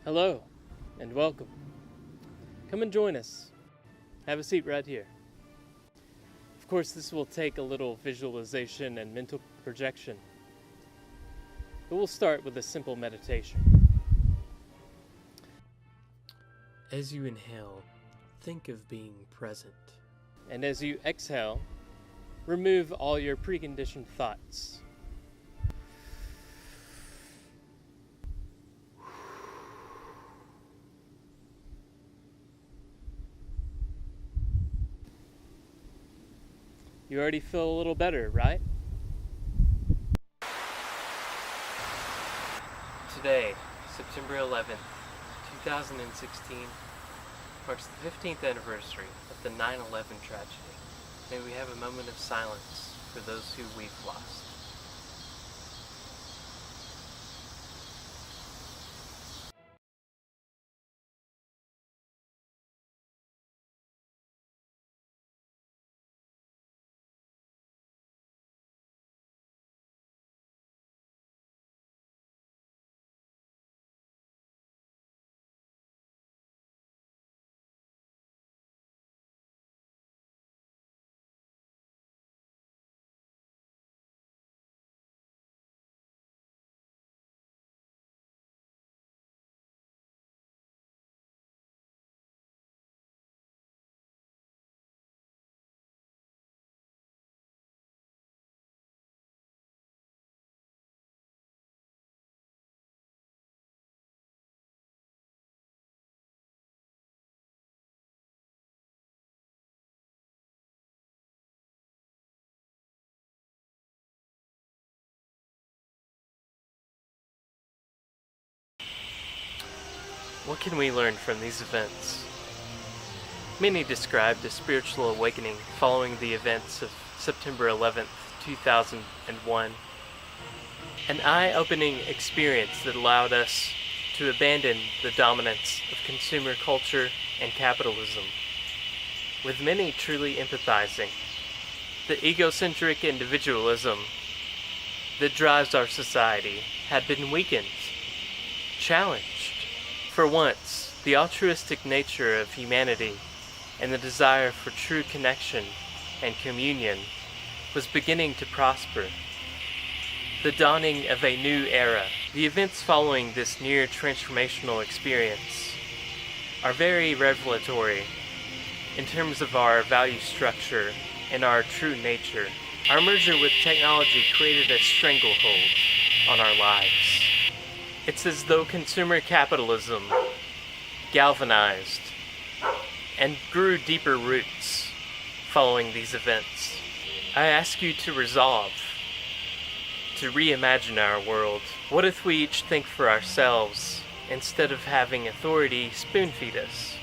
Hello, and welcome. Come and join us. Have a seat right here. Of course, this will take a little visualization and mental projection, but we'll start with a simple meditation. As you inhale, think of being present. And as you exhale, remove all your preconditioned thoughts. You already feel a little better, right? Today, September 11th, 2016, marks the 15th anniversary of the 9/11 tragedy. May we have a moment of silence for those who we've lost. What can we learn from these events? Many described a spiritual awakening following the events of September 11th, 2001. An eye-opening experience that allowed us to abandon the dominance of consumer culture and capitalism, with many truly empathizing. The egocentric individualism that drives our society had been weakened, challenged. For once, the altruistic nature of humanity and the desire for true connection and communion was beginning to prosper. The dawning of a new era. The events following this near transformational experience are very revelatory in terms of our value structure and our true nature. Our merger with technology created a stranglehold on our lives. It's as though consumer capitalism galvanized and grew deeper roots following these events. I ask you to resolve, to reimagine our world. What if we each think for ourselves instead of having authority spoon-feed us?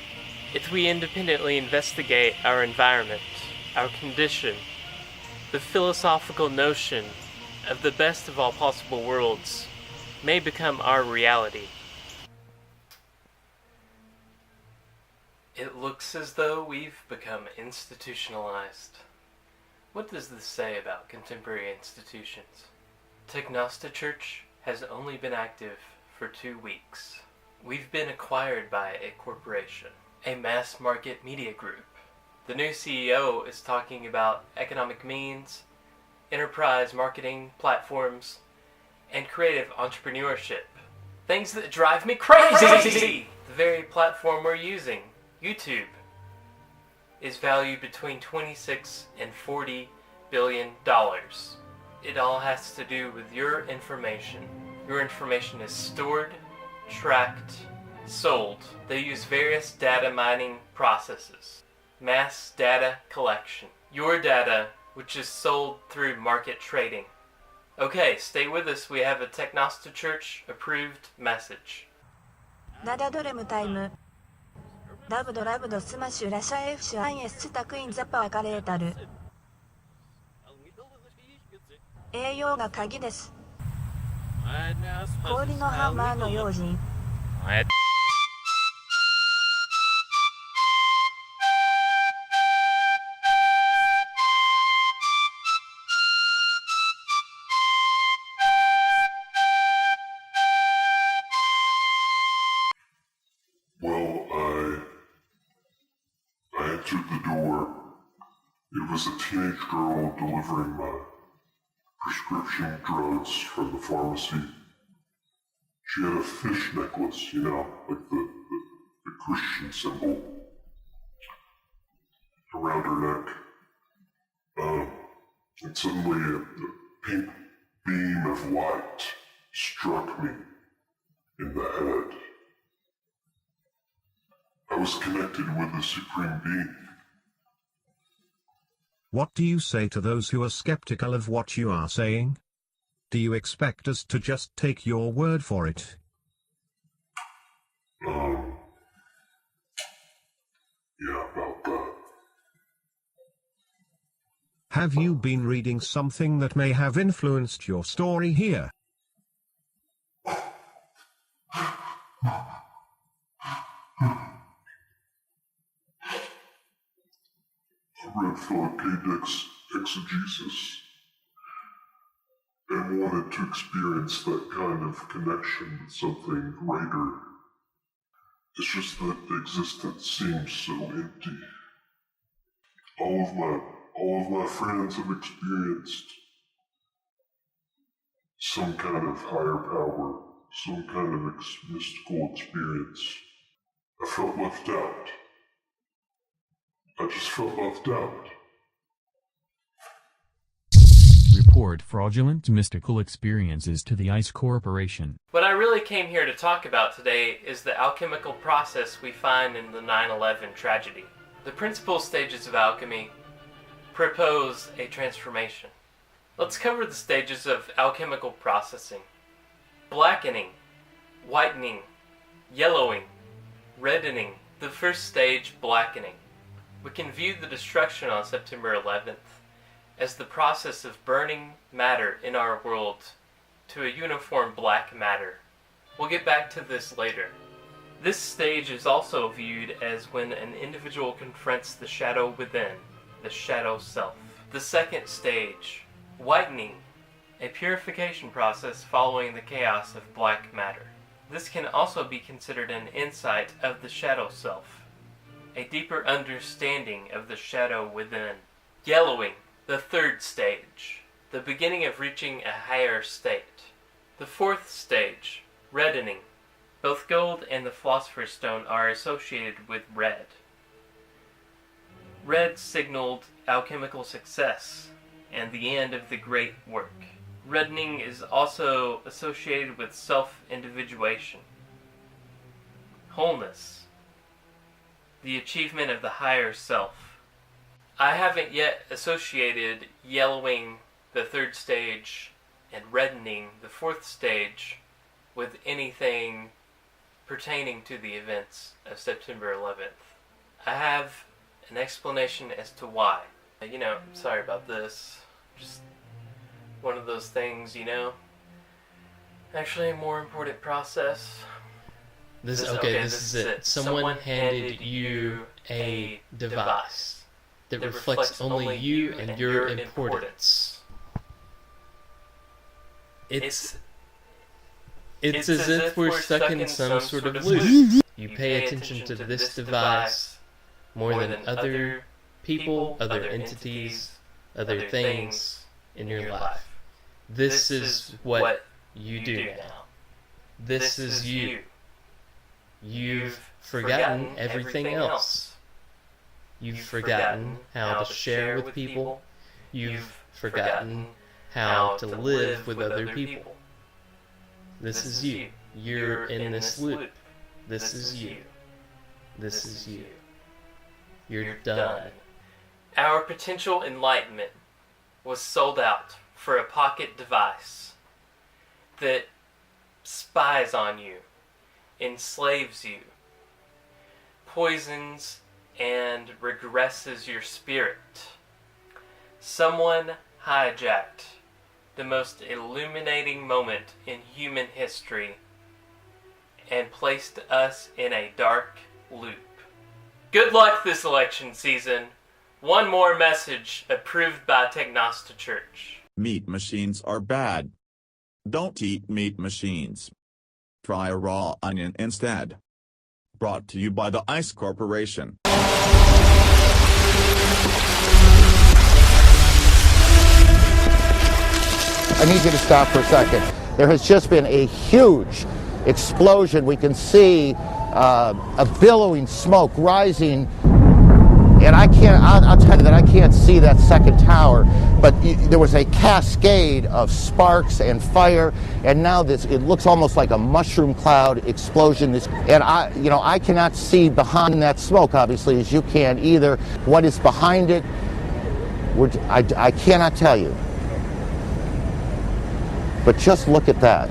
If we independently investigate our environment, our condition, the philosophical notion of the best of all possible worlds may become our reality. It looks as though we've become institutionalized. What does this say about contemporary institutions? TechGnostiChurch has only been active for 2 weeks. We've been acquired by a corporation, a mass market media group. The new CEO is talking about economic means, enterprise marketing platforms, and creative entrepreneurship. Things that drive me crazy! The very platform we're using, YouTube, is valued between $26 and $40 billion. It all has to do with your information. Your information is stored, tracked, sold. They use various data mining processes. Mass data collection. Your data, which is sold through market trading. Okay, stay with us. We have a TechGnostiChurch approved message. ナダドレムタイムダブドラブドスマッシュラシャエフシュアンエスチタクインザパワカレータル栄養が鍵です。氷のハンマーの用心。Well, I answered the door. It was a teenage girl delivering my prescription drugs from the pharmacy. She had a fish necklace, you know, like the Christian symbol around her neck. And suddenly a pink beam of light struck me in the head. I was connected with the Supreme Being. What do you say to those who are skeptical of what you are saying? Do you expect us to just take your word for it? Yeah, about that. Have you been reading something that may have influenced your story here? I read Fulkerson exegesis and wanted to experience that kind of connection with something greater. It's just that existence seems so empty. All of my friends have experienced some kind of higher power, some kind of mystical experience. I felt left out. I just felt left out. Report fraudulent mystical experiences to the ICE Corporation. What I really came here to talk about today is the alchemical process we find in the 9/11 tragedy. The principal stages of alchemy propose a transformation. Let's cover the stages of alchemical processing. Blackening, whitening, yellowing, Reddening, the first stage, blackening. We can view the destruction on September 11th as the process of burning matter in our world to a uniform black matter. We'll get back to this later. This stage is also viewed as when an individual confronts the shadow within, the shadow self. The second stage, whitening, a purification process following the chaos of black matter. This can also be considered an insight of the shadow self, a deeper understanding of the shadow within. Yellowing, the third stage, the beginning of reaching a higher state. The fourth stage, reddening. Both gold and the philosopher's stone are associated with red. Red signaled alchemical success and the end of the great work. Reddening is also associated with self-individuation, wholeness, the achievement of the higher self. I haven't yet associated yellowing, the third stage, and reddening, the fourth stage, with anything pertaining to the events of September 11th. I have an explanation as to why. Sorry about this. Just one of those things, Actually, a more important process. This is it. Someone handed you a device that reflects only you and your importance. It's as if we're stuck in some sort of loop. You pay attention to this device more than other people, other entities, other things in your life. This is what you do now. This is you. You've forgotten everything else. You've forgotten how to share with people. You've forgotten how to live with other people. This is you. You're in this loop. This is you. This is you. You're done. Our potential enlightenment was sold out for a pocket device that spies on you, enslaves you, poisons and regresses your spirit. Someone hijacked the most illuminating moment in human history and placed us in a dark loop. Good luck this election season. One more message approved by TechGnostiChurch. Meat machines are bad. Don't eat meat machines. Try a raw onion instead. Brought to you by the Ice Corporation. I need you to stop for a second. There has just been a huge explosion. We can see a billowing smoke rising, and I'll tell you that I can't see that second tower, but there was a cascade of sparks and fire, and now it looks almost like a mushroom cloud explosion. And I cannot see behind that smoke, obviously, as you can either. What is behind it, I cannot tell you. But just look at that.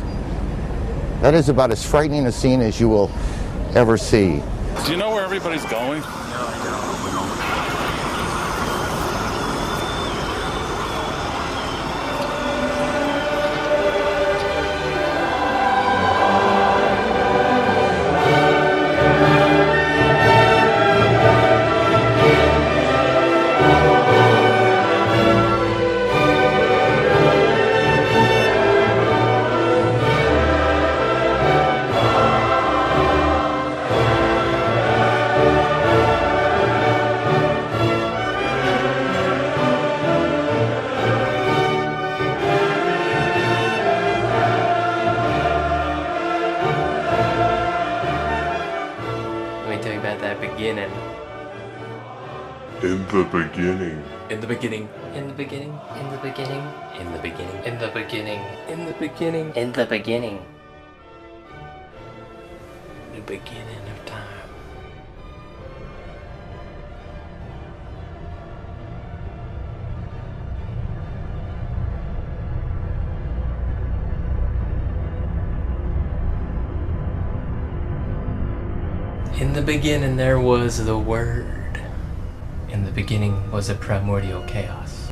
That is about as frightening a scene as you will ever see. Do you know where everybody's going? In the beginning. In the beginning. In the beginning. In the beginning. In the beginning. In the beginning. In the beginning. The beginning of time. In the beginning there was the Word. In the beginning was a primordial chaos.